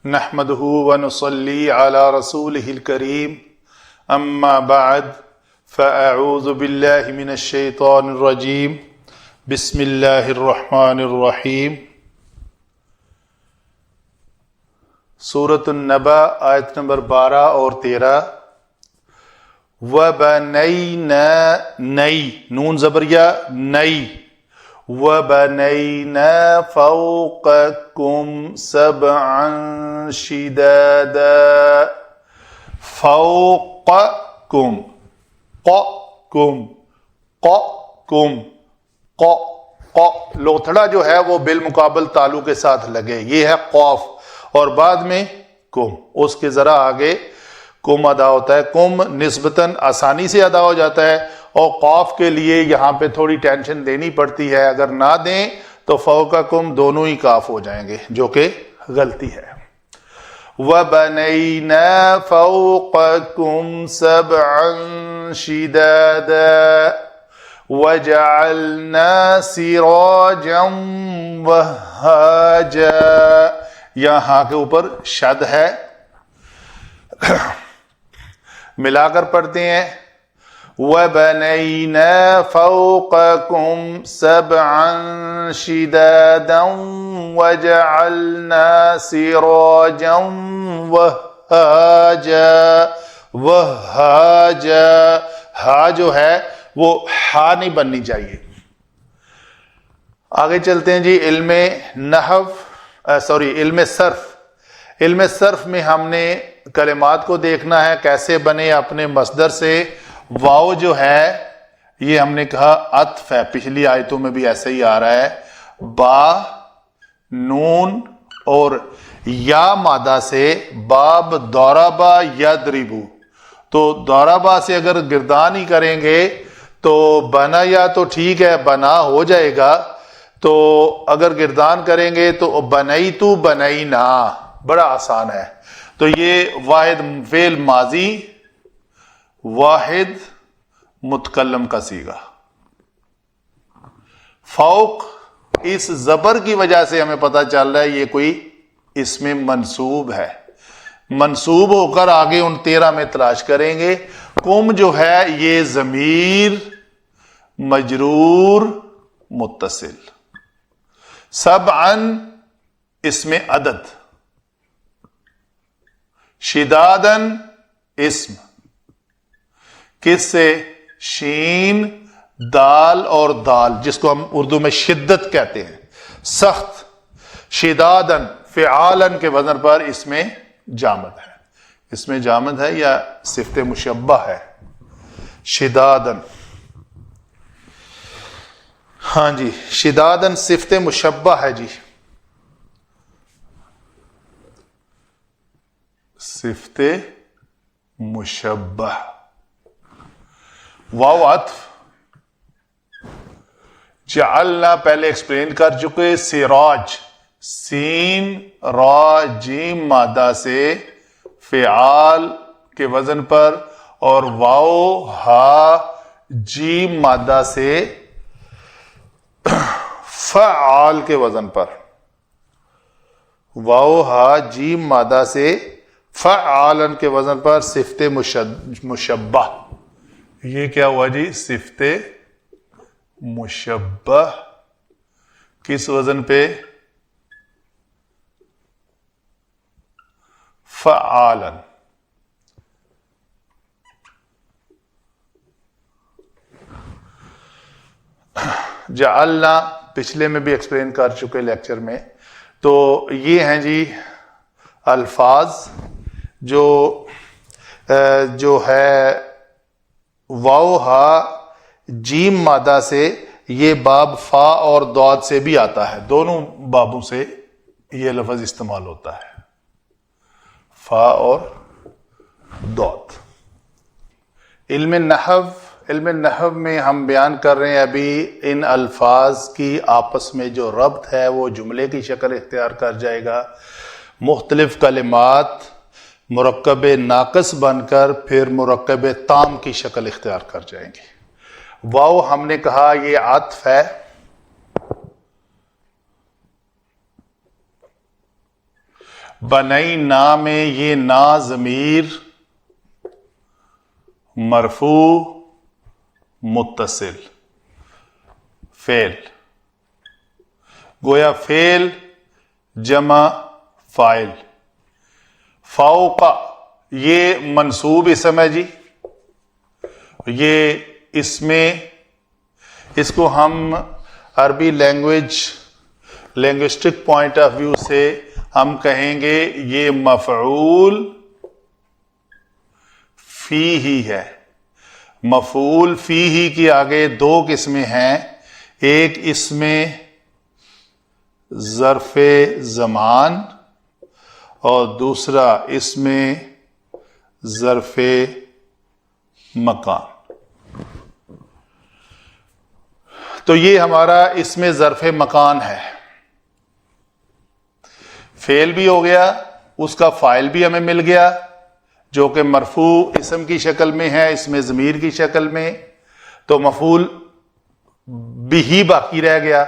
نحمده ونصلي على رسوله الكريم اما بعد فاعوذ بالله من الشيطان الرجيم بسم الله الرحمن الرحیم۔ سورۃ النبأ آیت نمبر 12 اور 13۔ وَبَنَيْنَا نئی نون زبریہ نئی وَبَنَيْنَا فَوْقَكُمْ سَبْعًا شِدَادًا فَوْقَكُمْ قَكُمْ قَكُمْ ق لوتھڑا جو ہے وہ بالمقابل تالو کے ساتھ لگے، یہ ہے قوف، اور بعد میں کم، اس کے ذرا آگے کم ادا ہوتا ہے۔ کم نسبتاً آسانی سے ادا ہو جاتا ہے، اور قاف کے لیے یہاں پہ تھوڑی ٹینشن دینی پڑتی ہے، اگر نہ دیں تو فوقکم دونوں ہی کاف ہو جائیں گے، جو کہ غلطی ہے۔ وَبَنَيْنَا فَوْقَكُمْ سَبْعًا شِدَادًا وَجَعَلْنَا سِرَاجًا وَهَّاجًا۔ یہاں کے اوپر شد ہے، ملا کر پڑھتے ہیں۔ وَبَنَيْنَا فَوْقَكُمْ سَبْعًا شِدَادًا وَجَعَلْنَا سِرَاجًا وَهَّاجًا۔ وَهَّاجًا، ہا جو ہے وہ ہا نہیں بننی چاہیے۔ آگے چلتے ہیں جی، علم نحو علم صرف۔ علم صرف میں ہم نے کلمات کو دیکھنا ہے کیسے بنے اپنے مصدر سے۔ واو جو ہے یہ ہم نے کہا عطف ہے، پچھلی آیتوں میں بھی ایسے ہی آ رہا ہے۔ با نون اور یا مادہ سے باب ضربا یضربو، تو ضربا سے اگر گردان ہی کریں گے تو بنا یا تو ٹھیک ہے بنا ہو جائے گا، تو اگر گردان کریں گے تو بنائی تو بنائی نا، بڑا آسان ہے۔ تو یہ واحد فعل ماضی واحد متکلم کا صیغہ۔ فوق اس زبر کی وجہ سے ہمیں پتہ چل رہا ہے یہ کوئی اسم منصوب ہے، منصوب ہو کر آگے ان 13 میں تلاش کریں گے۔ کم جو ہے یہ ضمیر مجرور متصل، سبعاً اسم عدد، شداداً اسم، کس سے؟ شین دال اور دال، جس کو ہم اردو میں شدت کہتے ہیں، سخت۔ شداداً فعالاً کے وزن پر اس میں جامد ہے، اس میں جامد ہے یا صفت مشبہ ہے۔ شداداً، ہاں جی شداداً صفت مشبہ ہے جی، صفت مشبہ۔ واو عطف، جعلنا پہلے ایکسپلین کر چکے، سراج سین را جیم مادہ سے فعال کے وزن پر، اور واو ہا جیم مادہ سے فعال کے وزن پر، واو ہا جیم مادہ سے فعالن کے وزن پر صفت مشبہ۔ یہ کیا ہوا جی؟ صفت مشبہ، کس وزن پہ؟ فعالن۔ جعلنا پچھلے میں بھی ایکسپلین کر چکے لیکچر میں۔ تو یہ ہیں جی الفاظ جو ہے واو ہا جیم مادہ سے، یہ باب فا اور داد سے بھی آتا ہے، دونوں بابوں سے یہ لفظ استعمال ہوتا ہے، فا اور داد۔ علم نحو میں ہم بیان کر رہے ہیں ابھی ان الفاظ کی آپس میں جو ربط ہے وہ جملے کی شکل اختیار کر جائے گا۔ مختلف کلمات مرکب ناقص بن کر پھر مرکب تام کی شکل اختیار کر جائیں گے۔ واو ہم نے کہا یہ عطف ہے، بنینا میں یہ نا ضمیر مرفوع متصل فعل، گویا فعل جمع فاعل. فوق یہ منصوب اسم ہے جی. یہ اس میں اس کو ہم عربی لینگوسٹک پوائنٹ آف ویو سے ہم کہیں گے یہ مفعول فی ہی ہے. مفعول فی ہی کی آگے دو قسمیں ہیں، ایک اس میں ظرف زمان اور دوسرا اس میں ظرف مکان. تو یہ ہمارا اس میں ظرف مکان ہے. فعل بھی ہو گیا، اس کا فاعل بھی ہمیں مل گیا جو کہ مرفوع اسم کی شکل میں ہے، اس میں ضمیر کی شکل میں، تو مفعول بھی باقی رہ گیا.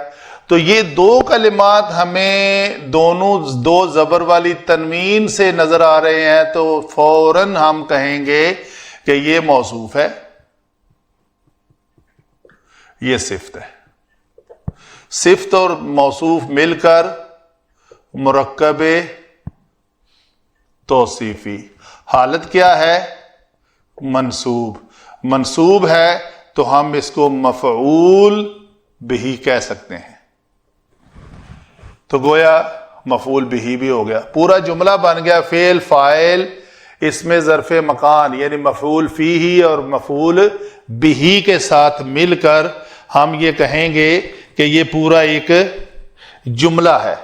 تو یہ دو کلمات ہمیں دونوں دو زبر والی تنوین سے نظر آ رہے ہیں، تو فوراً ہم کہیں گے کہ یہ موصوف ہے، یہ صفت ہے. صفت اور موصوف مل کر مرکب توصیفی. حالت کیا ہے؟ منصوب. منصوب ہے تو ہم اس کو مفعول بھی کہہ سکتے ہیں. تو گویا مفعول بھی ہو گیا، پورا جملہ بن گیا. فعل فاعل اس میں ظرف مکان یعنی مفعول فیہ اور مفعول بھی کے ساتھ مل کر ہم یہ کہیں گے کہ یہ پورا ایک جملہ ہے.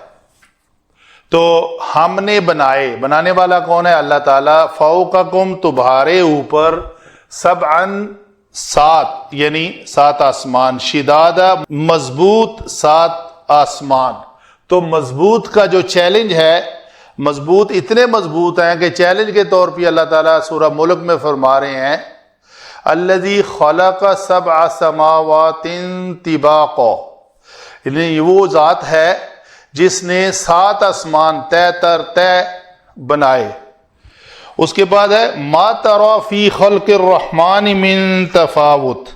تو ہم نے بنانے والا کون ہے؟ اللہ تعالیٰ. فوقکم تمہارے اوپر سبعن 7 یعنی 7 آسمان، شدادہ مضبوط 7 آسمان. تو مضبوط کا جو چیلنج ہے، مضبوط اتنے مضبوط ہیں کہ چیلنج کے طور پہ اللہ تعالیٰ سورہ ملک میں فرما رہے ہیں الذی خلق 7 سماوات طباقا، یعنی وہ ذات ہے جس نے 7 آسمان طے تر طے بنائے. اس کے بعد ہے ما تری فی خلق الرحمن من تفاوت،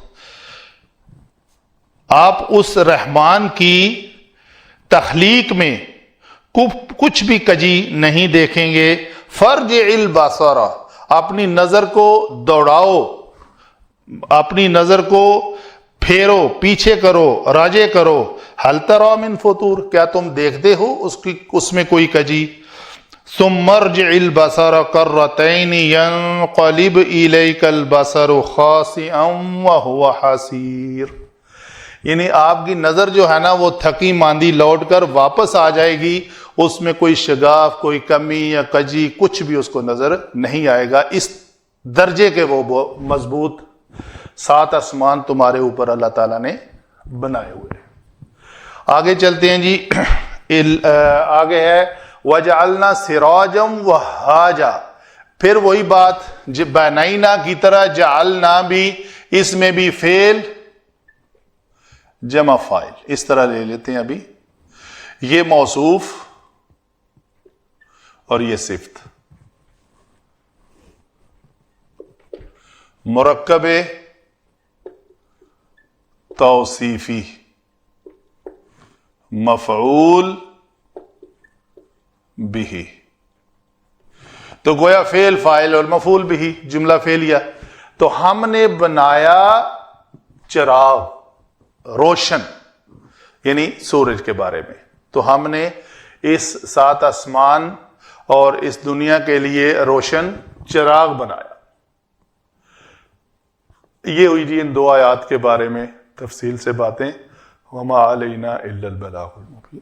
آپ اس رحمان کی تخلیق میں کچھ بھی کجی نہیں دیکھیں گے. فرجع البصر، اپنی نظر کو دوڑاؤ، اپنی نظر کو پھیرو، پیچھے کرو، راجع کرو. هل تری من فطور، کیا تم دیکھتے ہو اس میں کوئی کجی؟ ثم ارجع البصر کرتین ینقلب الیک البصر خاسئا وهو حسیر، یعنی آپ کی نظر جو ہے نا وہ تھکی ماندی لوٹ کر واپس آ جائے گی، اس میں کوئی شگاف، کوئی کمی یا کجی کچھ بھی اس کو نظر نہیں آئے گا. اس درجے کے وہ مضبوط 7 آسمان تمہارے اوپر اللہ تعالیٰ نے بنائے ہوئے. آگے چلتے ہیں جی. آگے ہے وَجَعَلْنَا سِرَاجًا وَهَّاجًا، پھر وہی بات بنینا کی طرح جعلنا بھی، اس میں بھی فعل جمع فاعل اس طرح لے لیتے ہیں. ابھی یہ موصوف اور یہ صفت. مرکب توصیفی، مفعول بھی. تو گویا فعل فاعل اور مفعول بھی جملہ فعلیہ. تو ہم نے بنایا چراغ، روشن، یعنی سورج کے بارے میں. تو ہم نے اس 7 آسمان اور اس دنیا کے لیے روشن چراغ بنایا. یہ ہوئی جی ان 2 آیات کے بارے میں تفصیل سے باتیں. وما علینا الا البلاغ المبین.